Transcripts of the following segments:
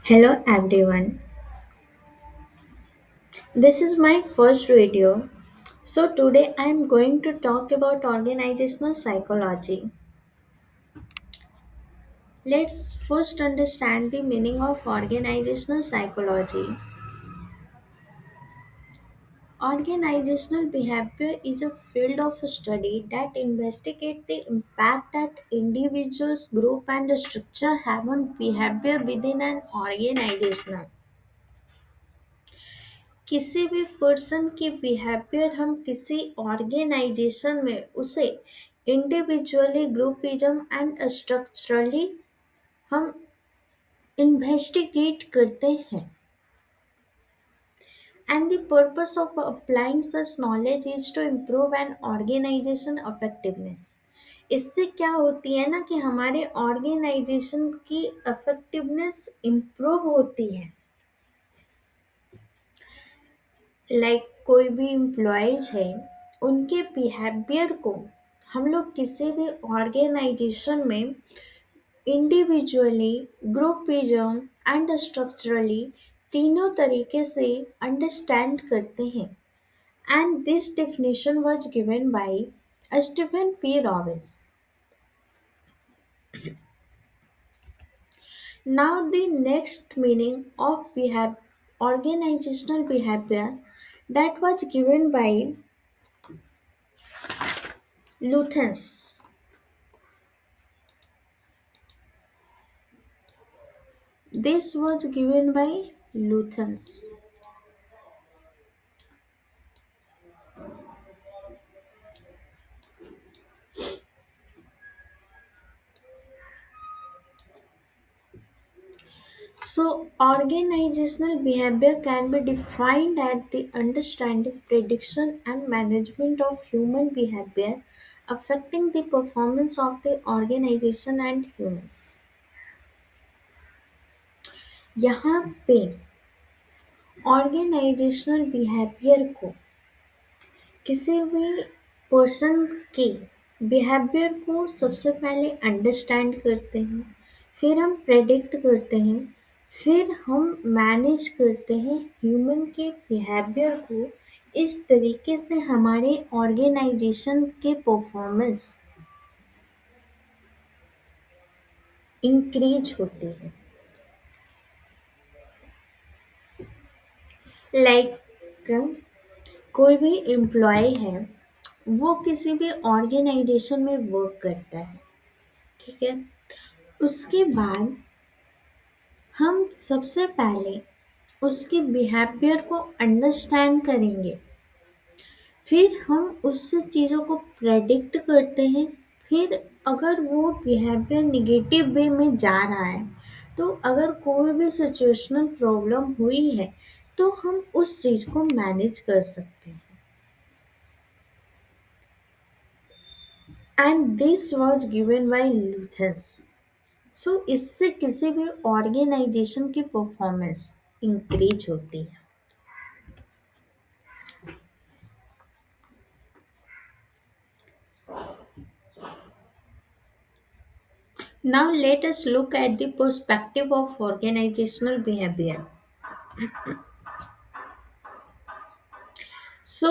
Hello everyone, this is my first video. So today I am going to talk about organizational psychology. Let's first understand the meaning of organizational psychology. Organizational behavior is a field of study that investigates the impact that individuals, group and structure have on behavior within an organization. किसी भी person की behaviour हम किसी organisation में उसे individually groupism and structurally हम investigate करते हैं and the purpose of applying such knowledge is to improve an organisation effectiveness. इससे क्या होती है ना कि हमारे ऑर्गेनाइजेशन की इफेक्टिवनेस इम्प्रूव होती है। कोई भी एम्प्लॉयज है, उनके बिहेवियर को हम लोग किसी भी ऑर्गेनाइजेशन में इंडिविजुअली, ग्रुपिज्म एंड स्ट्रक्चरली तीनों तरीके से अंडरस्टैंड करते हैं and this definition was given by Stephen P Robbins. Now the next meaning of organizational behavior that was given by Luthens. This was given by Luthens. So, organizational behavior can be defined as the understanding, prediction, and management of human behavior affecting the performance of the organization and humans. यहाँ पे organisational behaviour को किसी भी person के behaviour को सबसे पहले understand करते हैं, फिर हम प्रेडिक्ट करते हैं, फिर हम मैनेज करते हैं ह्यूमन के बिहेवियर को। इस तरीके से हमारे ऑर्गेनाइजेशन के परफॉर्मेंस इंक्रीज होते हैं। लाइक कोई भी एम्प्लॉय है, वो किसी भी ऑर्गेनाइजेशन में वर्क करता है, ठीक है। उसके बाद हम सबसे पहले उसके बिहेवियर को अंडरस्टैंड करेंगे, फिर हम उससे चीज़ों को प्रेडिक्ट करते हैं। फिर अगर वो बिहेवियर निगेटिव वे में जा रहा है, तो अगर कोई भी सिचुएशनल प्रॉब्लम हुई है, तो हम उस चीज़ को मैनेज कर सकते हैं। And this was given by Luthans. So इससे किसी भी ऑर्गेनाइजेशन की परफॉर्मेंस इंक्रीज होती है। Now let us look at the perspective of organizational behavior. So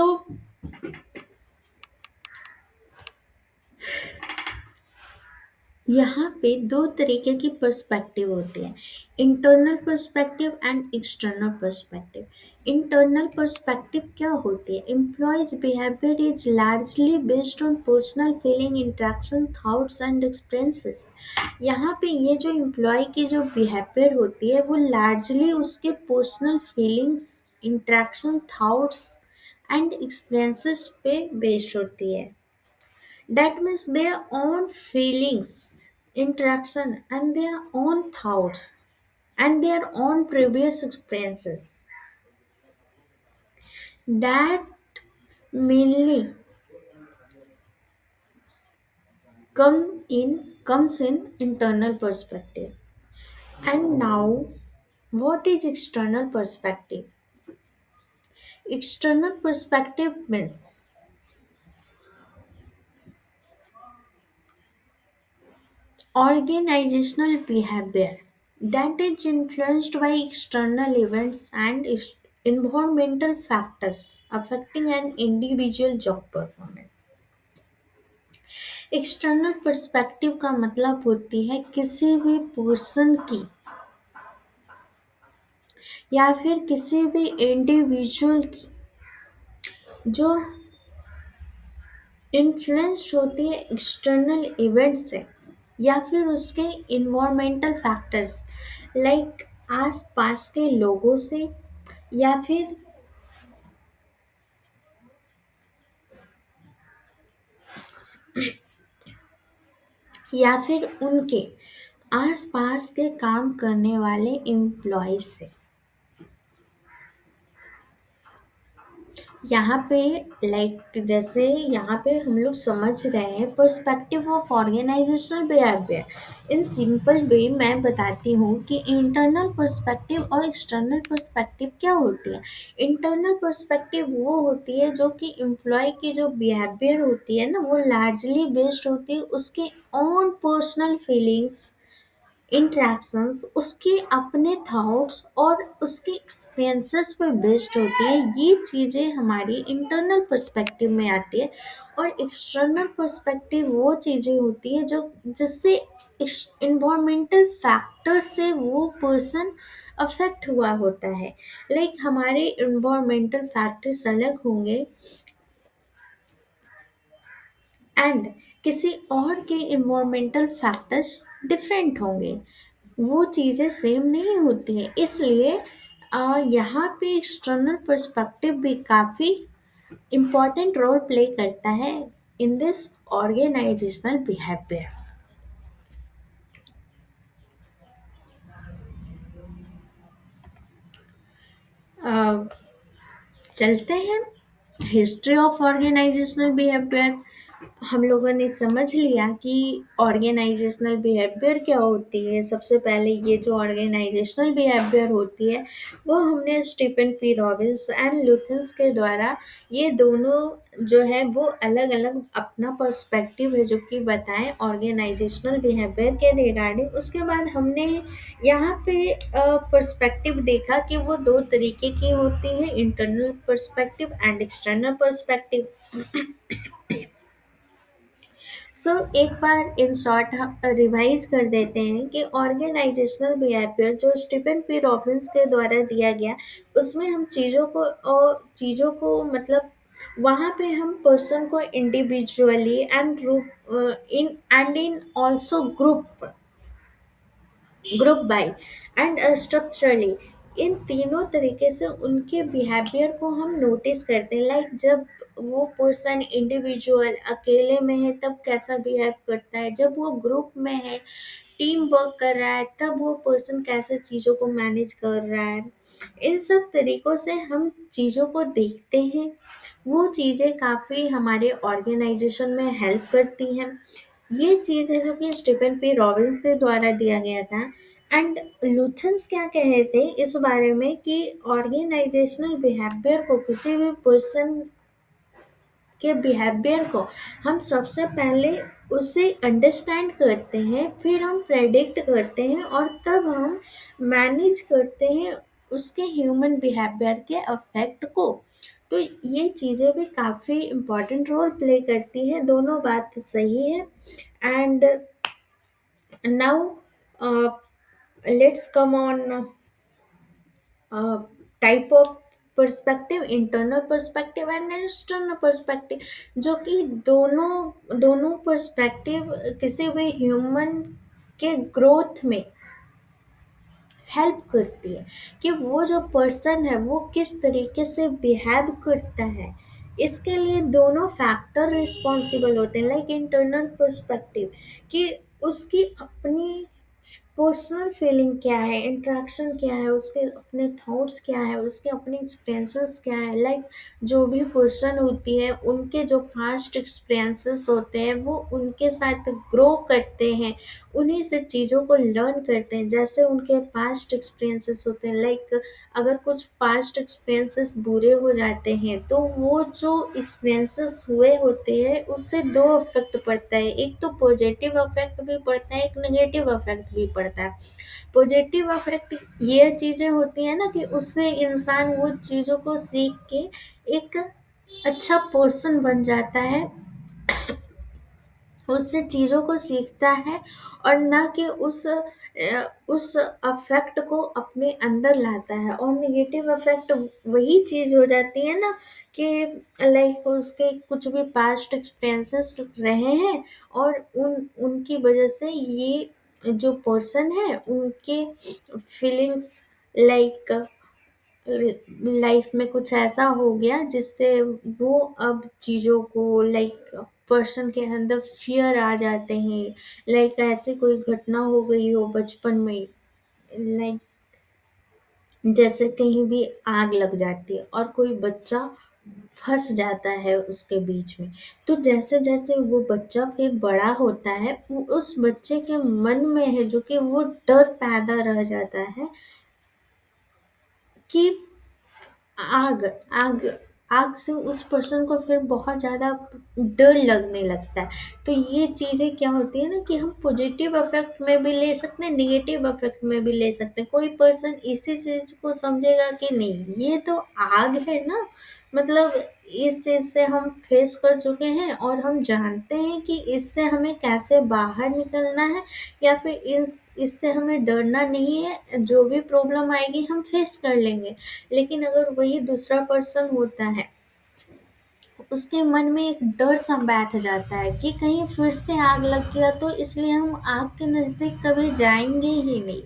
यहाँ पे दो तरीके की पर्सपेक्टिव होती है, internal perspective and external perspective. Internal perspective क्या होती है? Employees behaviour is largely based on personal feeling, interaction, thoughts and experiences. यहाँ पे ये जो एम्प्लॉय की जो बिहेवियर होती है, वो लार्जली उसके personal feelings, interaction, thoughts and experiences पे बेस्ड होती है। That means their own feelings, interaction, and their own thoughts, and their own previous experiences. That mainly comes in internal perspective. And now, what is external perspective? External perspective means organizational behavior that is influenced by external events and environmental factors affecting an individual job performance. External perspective का मतलब होती है किसी भी person की या फिर किसी भी इंडिविजुअल की जो इन्फ्लुएंस्ड होती है एक्सटर्नल इवेंट से या फिर उसके इन्वायरमेंटल फैक्टर्स लाइक आस पास के लोगों से या फिर उनके आस पास के काम करने वाले एम्प्लॉय से। यहाँ पे जैसे यहाँ पे हम लोग समझ रहे हैं perspective of organisational behaviour in simple way. मैं बताती हूँ कि इंटरनल पर्सपेक्टिव और एक्सटर्नल पर्सपेक्टिव क्या होती है। इंटरनल पर्सपेक्टिव वो होती है जो कि एम्प्लॉय की जो बिहेवियर होती है ना वो लार्जली बेस्ड होती है उसके ओन पर्सनल फीलिंग्स, इंटरेक्शंस, उसके अपने थॉट्स और उसके एक्सपीरियंसेस पे बेस्ड होती है। ये चीज़ें हमारी इंटरनल पर्सपेक्टिव में आती है। और एक्सटर्नल पर्सपेक्टिव वो चीज़ें होती है जो जिससे इन्वायरमेंटल फैक्टर से वो पर्सन अफेक्ट हुआ होता है। हमारे इन्वायरमेंटल फैक्टर्स अलग होंगे एंड किसी और के इन्वायरमेंटल फैक्टर्स डिफरेंट होंगे। वो चीज़ें सेम नहीं होती हैं। इसलिए यहाँ पे एक्सटर्नल पर्सपेक्टिव भी काफ़ी इम्पोर्टेंट रोल प्ले करता है इन दिस ऑर्गेनाइजेशनल बिहेवियर। चलते हैं हिस्ट्री ऑफ ऑर्गेनाइजेशनल बिहेवियर। हम लोगों ने समझ लिया कि ऑर्गेनाइजेशनल बिहेवियर क्या होती है। सबसे पहले ये जो ऑर्गेनाइजेशनल बिहेवियर होती है वो हमने स्टीफन पी रॉबिन्स एंड लुथेंस के द्वारा ये दोनों जो है वो अलग अलग अपना पर्सपेक्टिव है जो कि बताएं ऑर्गेनाइजेशनल बिहेवियर के रिगार्डिंग। उसके बाद हमने यहाँ पे पर्सपेक्टिव देखा कि वो दो तरीके की होती है, internal perspective and external perspective. एक बार इन शॉर्ट हम रिवाइज कर देते हैं कि ऑर्गेनाइजेशनल बिहेवियर जो स्टीफन पी रॉबिन्स के द्वारा दिया गया उसमें हम चीज़ों को मतलब वहाँ पे हम पर्सन को individually and group in also group by and structurally इन तीनों तरीके से उनके बिहेवियर को हम नोटिस करते हैं। जब वो पर्सन इंडिविजुअल अकेले में है तब कैसा बिहेव करता है, जब वो ग्रुप में है टीम वर्क कर रहा है तब वो पर्सन कैसे चीज़ों को मैनेज कर रहा है। इन सब तरीकों से हम चीज़ों को देखते हैं। वो चीज़ें काफ़ी हमारे ऑर्गेनाइजेशन में हेल्प करती हैं। ये चीज़ है जो कि स्टीफन पी रॉबिन्स के द्वारा दिया गया था। एंड लुथेंस क्या कहे थे इस बारे में कि ऑर्गेनाइजेशनल बिहेवियर को किसी भी पर्सन के बिहेवियर को हम सबसे पहले उसे अंडरस्टैंड करते हैं, फिर हम प्रेडिक्ट करते हैं और तब हम मैनेज करते हैं उसके ह्यूमन बिहेवियर के अफेक्ट को। तो ये चीज़ें भी काफ़ी इम्पोर्टेंट रोल प्ले करती है। दोनों बात सही है। And now let's come on type of perspective, internal perspective and external perspective, जो कि दोनों दोनों पर्सपेक्टिव किसी भी ह्यूमन के ग्रोथ में हेल्प करती है कि वो जो पर्सन है वो किस तरीके से बिहेव करता है। इसके लिए दोनों फैक्टर रिस्पॉन्सिबल होते हैं। इंटरनल पर्सपेक्टिव कि उसकी अपनी पर्सनल फीलिंग क्या है, इंट्रैक्शन क्या है, उसके अपने थॉट्स क्या है, उसके अपने एक्सपीरियंसेस क्या है। जो भी पर्सन होती है उनके जो पास्ट एक्सपीरियंसेस होते हैं वो उनके साथ ग्रो करते हैं, उन्हीं से चीज़ों को लर्न करते हैं। जैसे उनके पास्ट एक्सपीरियंसेस होते हैं, अगर कुछ पास्ट एक्सपीरियंसेस बुरे हो जाते हैं तो वो जो एक्सपीरियंसेस हुए होते हैं उससे दो इफेक्ट पड़ता है, एक तो पॉजिटिव इफेक्ट भी पड़ता है, एक नेगेटिव इफेक्ट भी पड़ता है। पॉजिटिव अफेक्ट ये चीज़ें होती हैं ना कि उससे इंसान वो चीज़ों को सीख के एक अच्छा पर्सन बन जाता है, उससे चीज़ों को सीखता है और ना कि उस अफेक्ट को अपने अंदर लाता है। और नेगेटिव अफेक्ट वही चीज़ हो जाती है ना कि लाइक उसके कुछ भी पास्ट एक्सपीरियंसेस रहे हैं और उनकी वजह से ये जो पर्सन है उनके फीलिंग्स लाइक लाइफ में कुछ ऐसा हो गया जिससे वो अब चीज़ों को लाइक पर्सन के अंदर फियर आ जाते हैं। लाइक ऐसे कोई घटना हो गई हो बचपन में, लाइक जैसे कहीं भी आग लग जाती है और कोई बच्चा फंस जाता है उसके बीच में। तो जैसे जैसे वो बच्चा फिर बड़ा होता है उस बच्चे के मन में है जो कि वो डर पैदा रह जाता है कि आग आग आग से उस पर्सन को फिर बहुत ज़्यादा डर लगने लगता है। तो ये चीज़ें क्या होती है ना कि हम पॉजिटिव अफेक्ट में भी ले सकते हैं, नेगेटिव अफेक्ट में भी ले सकते हैं। कोई पर्सन इसी चीज़ को समझेगा कि नहीं ये तो आग है ना, मतलब इस चीज़ से हम फेस कर चुके हैं और हम जानते हैं कि इससे हमें कैसे बाहर निकलना है, या फिर इस इससे हमें डरना नहीं है, जो भी प्रॉब्लम आएगी हम फेस कर लेंगे। लेकिन अगर वही दूसरा पर्सन होता है, उसके मन में एक डर सा बैठ जाता है कि कहीं फिर से आग लग गया तो इसलिए हम आग के नज़दीक कभी जाएंगे ही नहीं।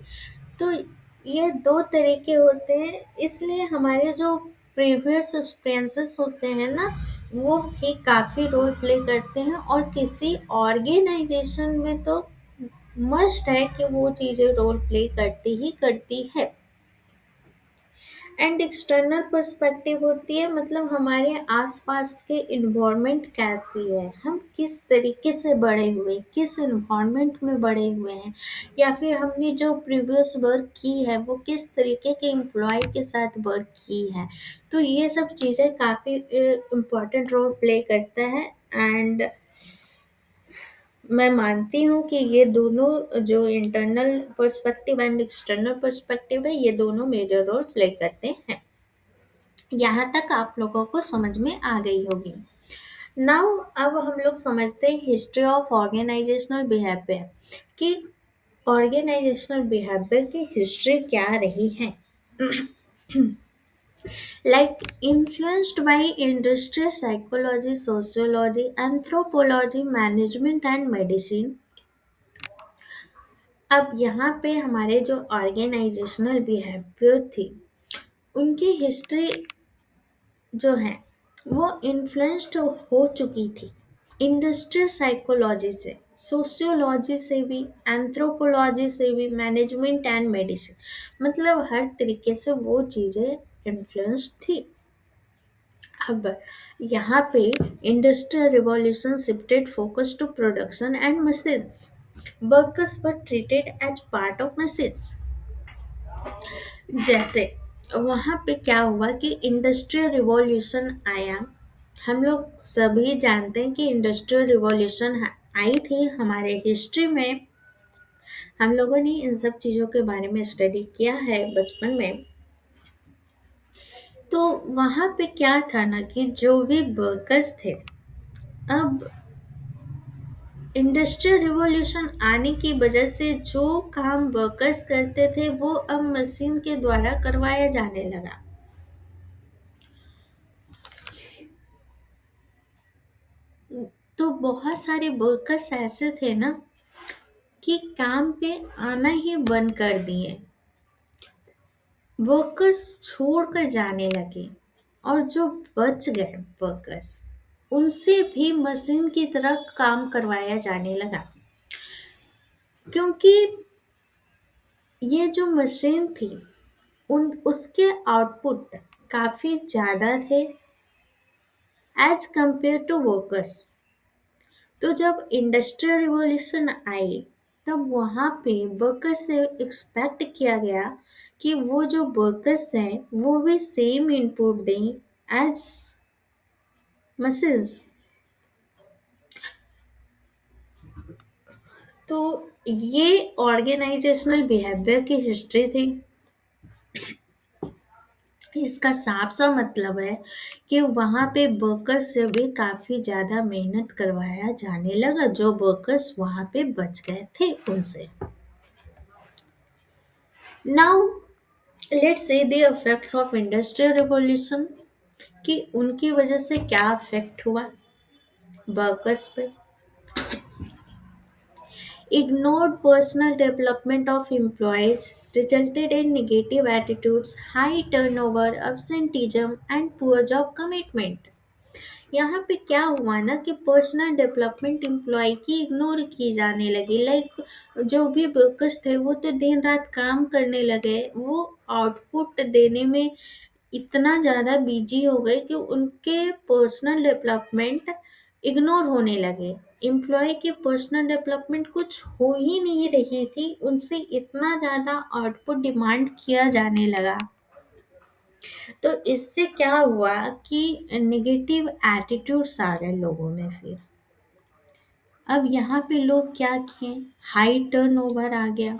तो ये दो तरीके होते हैं, इसलिए हमारे जो प्रीवियस एक्सपीरियंसेस होते हैं ना वो भी काफ़ी रोल प्ले करते हैं। और किसी ऑर्गेनाइजेशन में तो मस्ट है कि वो चीज़ें रोल प्ले करती ही करती है। एंड एक्सटर्नल पर्सपेक्टिव होती है मतलब हमारे आसपास के इन्वायरमेंट कैसी है, हम किस तरीके से बड़े हुए, किस इन्वायरमेंट में बड़े हुए हैं, या फिर हमने जो प्रीवियस वर्क की है वो किस तरीके के एम्प्लॉय के साथ वर्क की है। तो ये सब चीज़ें काफ़ी इम्पोर्टेंट रोल प्ले करता है। एंड मैं मानती हूँ कि ये दोनों जो internal perspective and external perspective है ये दोनों मेजर रोल प्ले करते हैं। यहाँ तक आप लोगों को समझ में आ गई होगी। नाउ अब हम लोग समझते हैं हिस्ट्री ऑफ ऑर्गेनाइजेशनल बिहेवियर कि ऑर्गेनाइजेशनल बिहेवियर की हिस्ट्री क्या रही है। Like influenced by industrial psychology, sociology, anthropology, management and medicine. अब यहाँ पे हमारे जो ऑर्गेनाइजेशनल बिहेवियर थी उनकी हिस्ट्री जो है वो इन्फ्लुएंस्ड हो चुकी थी इंडस्ट्रियल साइकोलॉजी से, सोशियोलॉजी से भी, एंथ्रोपोलॉजी से भी, मैनेजमेंट एंड मेडिसिन, मतलब हर तरीके से वो चीज़ें इन्फ्लुएंस थी। अब यहाँ पे industrial revolution shifted focus to production and machines, workers were treated as part of machines. जैसे वहाँ पे क्या हुआ कि इंडस्ट्रियल रिवॉल्यूशन आया। हम लोग सभी जानते हैं कि इंडस्ट्रियल रिवॉल्यूशन आई थी हमारे हिस्ट्री में, हम लोगों ने इन सब चीज़ों के बारे में स्टडी किया है बचपन में। तो वहाँ पे क्या था ना कि जो भी वर्कर्स थे, अब इंडस्ट्रियल रिवॉल्यूशन आने की वजह से जो काम वर्कर्स करते थे वो अब मशीन के द्वारा करवाया जाने लगा। तो बहुत सारे वर्कर्स ऐसे थे ना कि काम पे आना ही बंद कर दिए, वर्कर्स छोड़कर जाने लगे। और जो बच गए वर्कर्स उनसे भी मशीन की तरह काम करवाया जाने लगा, क्योंकि ये जो मशीन थी उन उसके आउटपुट काफ़ी ज़्यादा थे एज कंपेयर टू वर्कर्स। तो जब इंडस्ट्रियल रिवॉल्यूशन आई तब वहाँ पे वर्कर्स से एक्सपेक्ट किया गया कि वो जो वर्कर्स हैं वो भी सेम इनपुट दें एज मशीन्स। तो ये ऑर्गेनाइजेशनल बिहेवियर की हिस्ट्री थी। इसका साफ सा मतलब है कि वहाँ पे वर्कर्स से भी काफ़ी ज़्यादा मेहनत करवाया जाने लगा, जो वर्कर्स वहाँ पे बच गए थे उनसे। Now let's see the effects of industrial revolution, कि उनकी वजह से क्या इफेक्ट हुआ वर्कर्स पे। Ignored personal development of employees resulted in negative attitudes, high turnover, absenteeism, and poor job commitment. यहाँ पे क्या हुआ ना कि पर्सनल डेवलपमेंट एम्प्लॉय की इग्नोर की जाने लगी। लाइक जो भी वर्कर्स थे वो तो दिन रात काम करने लगे, वो आउटपुट देने में इतना ज़्यादा बिजी हो गए कि उनके पर्सनल डेवलपमेंट इग्नोर होने लगे। एम्प्लॉय की पर्सनल डेवलपमेंट कुछ हो ही नहीं रही थी, उनसे इतना ज़्यादा आउटपुट डिमांड किया जाने लगा। तो इससे क्या हुआ कि नेगेटिव एटीट्यूड्स आ गए लोगों में फिर। अब यहाँ पे लोग क्या किए, हाई टर्नओवर आ गया।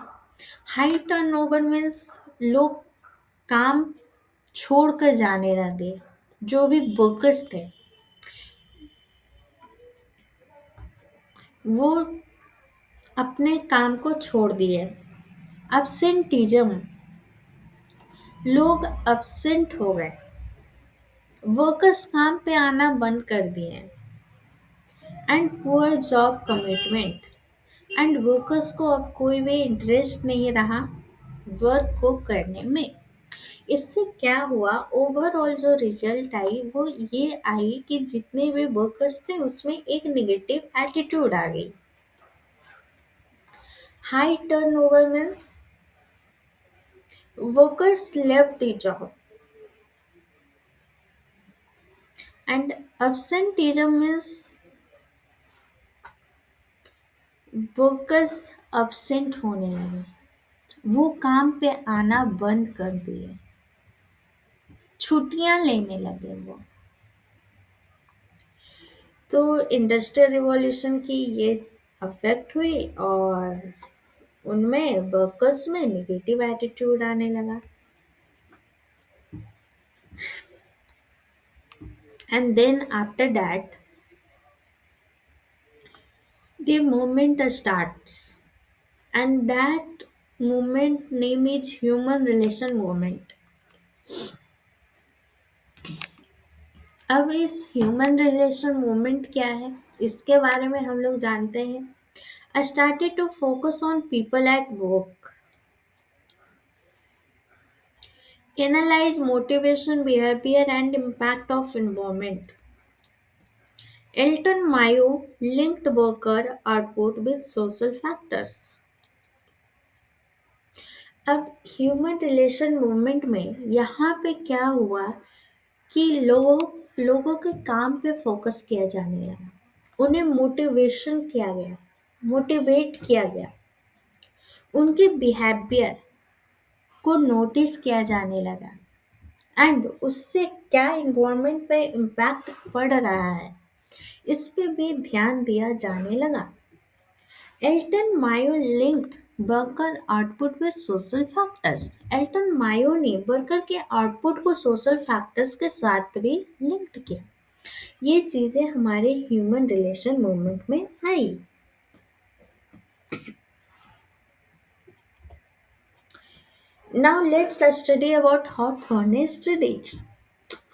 हाई टर्नओवर मीन्स लोग काम छोड़कर जाने लगे, जो भी वर्कर्स थे वो अपने काम को छोड़ दिए। absenteeism, लोग absent हो गए, वर्कर्स काम पे आना बंद कर दिए। And poor job commitment, and workers को अब कोई भी इंटरेस्ट नहीं रहा वर्क को करने में। इससे क्या हुआ, ओवरऑल जो रिजल्ट आई वो ये आई कि जितने भी वर्कर्स थे उसमें एक नेगेटिव एटीट्यूड आ गई। High turnover means workers left the job, and absenteeism means workers absent होने लगे, वो काम पे आना बंद कर दिए, छुट्टियां लेने लगे वो। तो इंडस्ट्रियल रिवॉल्यूशन की ये अफेक्ट हुई और उनमें वर्कर्स में नेगेटिव एटीट्यूड आने लगा। And then after that the movement starts, and that movement name is human relation movement। अब इस ह्यूमन रिलेशन मूवमेंट क्या है, इसके बारे में हम लोग जानते हैं। I started to focus on people at work, analyze motivation, behavior, and impact of environment. Elton Mayo linked worker output with social factors। अब ह्यूमन रिलेशन मूवमेंट में यहाँ पे क्या हुआ कि लोगों के काम पे फोकस किया जाने लगा, उन्हें मोटिवेट किया गया, उनके बिहेवियर को नोटिस किया जाने लगा, एंड उससे क्या इन्वायरमेंट पे इम्पैक्ट पड़ रहा है इस पे भी ध्यान दिया जाने लगा। Elton Mayo linked worker output with social factors. Elton Mayo ने वर्कर के आउटपुट को सोशल फैक्टर्स के साथ भी लिंक्ड किया। ये चीजें हमारे ह्यूमन रिलेशन मूवमेंट में आई। Now let's study about Hawthorne studies.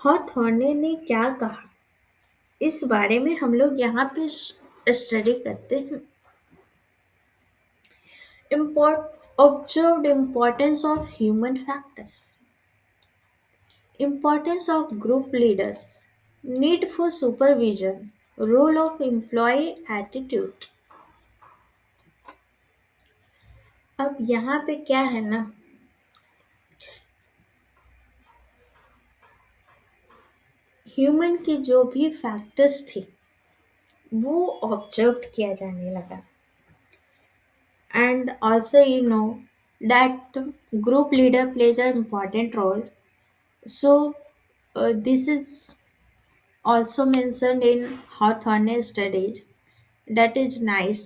Hawthorne ने क्या कहा इस बारे में हम लोग यहाँ पे स्टडी करते हैं। Observed importance of human factors, importance of group leaders, need for supervision, role of employee attitude। अब यहाँ पे क्या है ना, ह्यूमन की जो भी फैक्टर्स थे वो ऑब्जर्व किया जाने लगा। And also you know that group leader plays a important role. So this is also mentioned in Hawthorne studies, that is nice।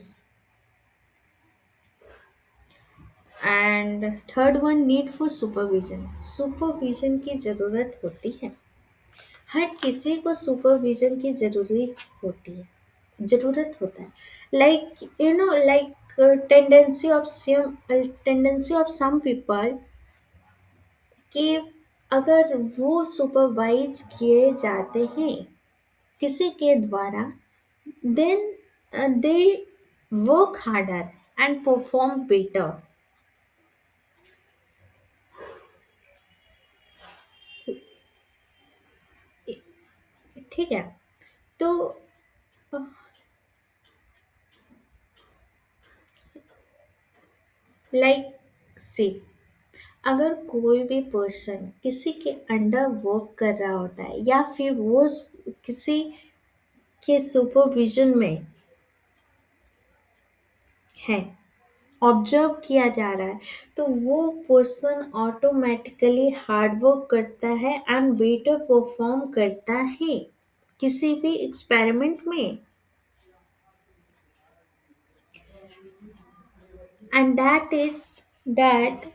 And third one, need for supervision. Supervision की ज़रूरत होती है, हर किसी को सुपरविजन की ज़रूरी होती है, ज़रूरत होता है। Like like tendency of some people कि अगर वो सुपरवाइज किए जाते हैं किसी के द्वारा, then they work harder and perform better. ठीक है। तो लाइक सी, अगर कोई भी पर्सन किसी के अंडर वर्क कर रहा होता है या फिर वो किसी के सुपरविजन में है, ऑब्जर्व किया जा रहा है, तो वो पर्सन ऑटोमेटिकली हार्ड वर्क करता है एंड बेटर परफॉर्म करता है किसी भी एक्सपेरिमेंट में। And that is that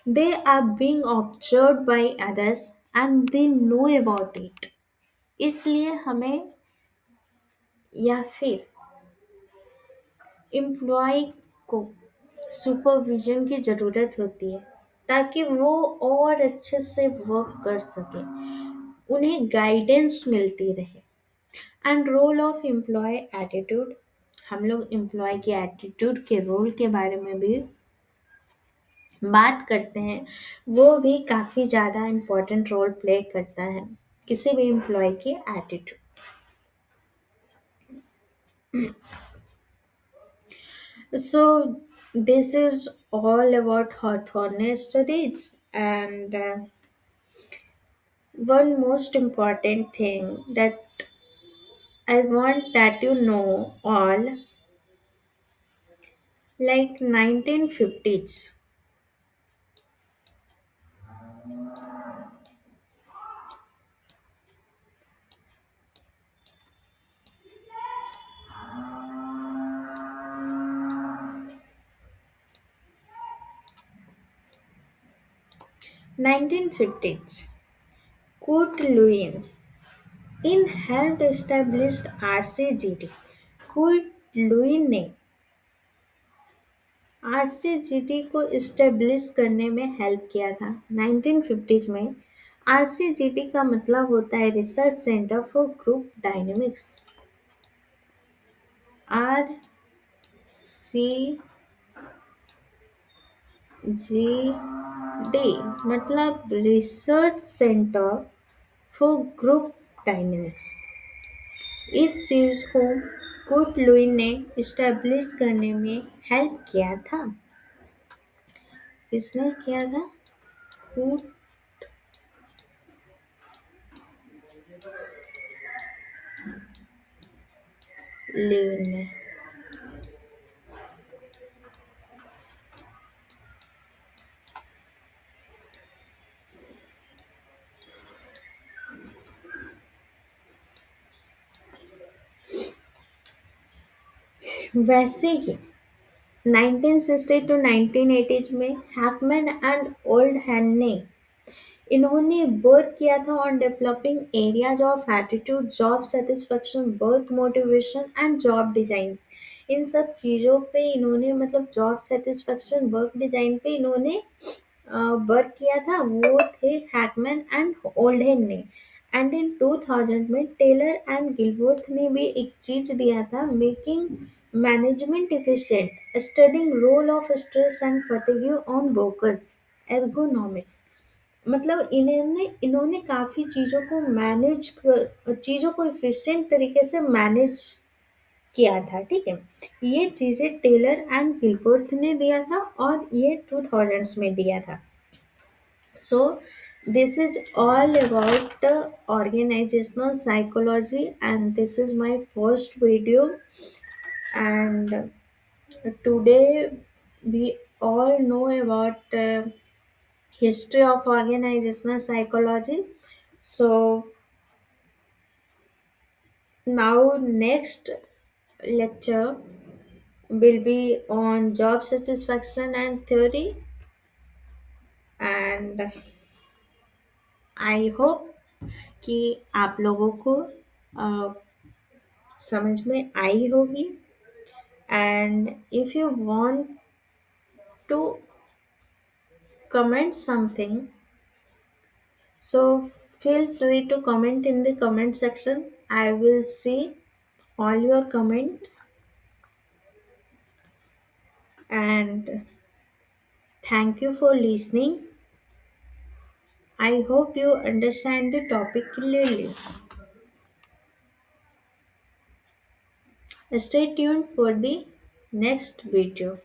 they are being observed by others and they know about it। इसलिए हमें या फिर एम्प्लॉय को सुपरविजन की ज़रूरत होती है ताकि वो और अच्छे से वर्क कर सके, उन्हें गाइडेंस मिलती रहे। And role of employee attitude, हम लोग एम्प्लॉय के एटीट्यूड के रोल के बारे में भी बात करते हैं। वो भी काफ़ी ज़्यादा इम्पोर्टेंट रोल प्ले करता है किसी भी एम्प्लॉय के attitude. So this is all about Hawthorne studies, and one most important thing that I want that you know all, like 1950s. 1950s, Kurt Lewin in helped established RCGT। Kurt Lewin ने आरसीजीटी को establish करने में help किया था 1950s में। आरसीजीटी का मतलब होता है research centre for group dynamics. R C G D मतलब research centre for group dynamics. इस चीज को कुर्ट लुइन ने इस्टेब्लिश करने में हेल्प किया था। किसने किया था? कुर्ट लुइन ने। वैसे ही 1960 टू 1980 में हैकमैन एंड ओल्डहैम ने इन्होंने वर्क किया था on developing areas of attitude, job satisfaction, work motivation and job designs. इन सब चीज़ों पे इन्होंने मतलब जॉब सेटिस्फेक्शन, वर्क डिजाइन पे इन्होंने वर्क किया था। वो थे हैकमैन एंड ओल्डहैम ने। एंड इन 2000 में टेलर एंड गिलवर्थ ने भी एक चीज़ दिया था, making management efficient, studying role of stress and fatigue on workers, ergonomics. मतलब इन्होंने इन्होंने काफ़ी चीज़ों को मैनेज कर, चीज़ों को एफिशिएंट तरीके से मैनेज किया था। ठीक है, ये चीज़ें टेलर एंड गिलवर्थ ने दिया था और ये 2000s में दिया था। So this is all about organizational psychology, and this is my first video. And today we all know about history of organizational psychology. So now next lecture will be on job satisfaction and theory. And I hope कि आप लोगों को अ, समझ में आई होगी. And if you want to comment something, so feel free to comment in the comment section. I will see all your comment. And thank you for listening. I hope you understand the topic clearly. Stay tuned for the next video.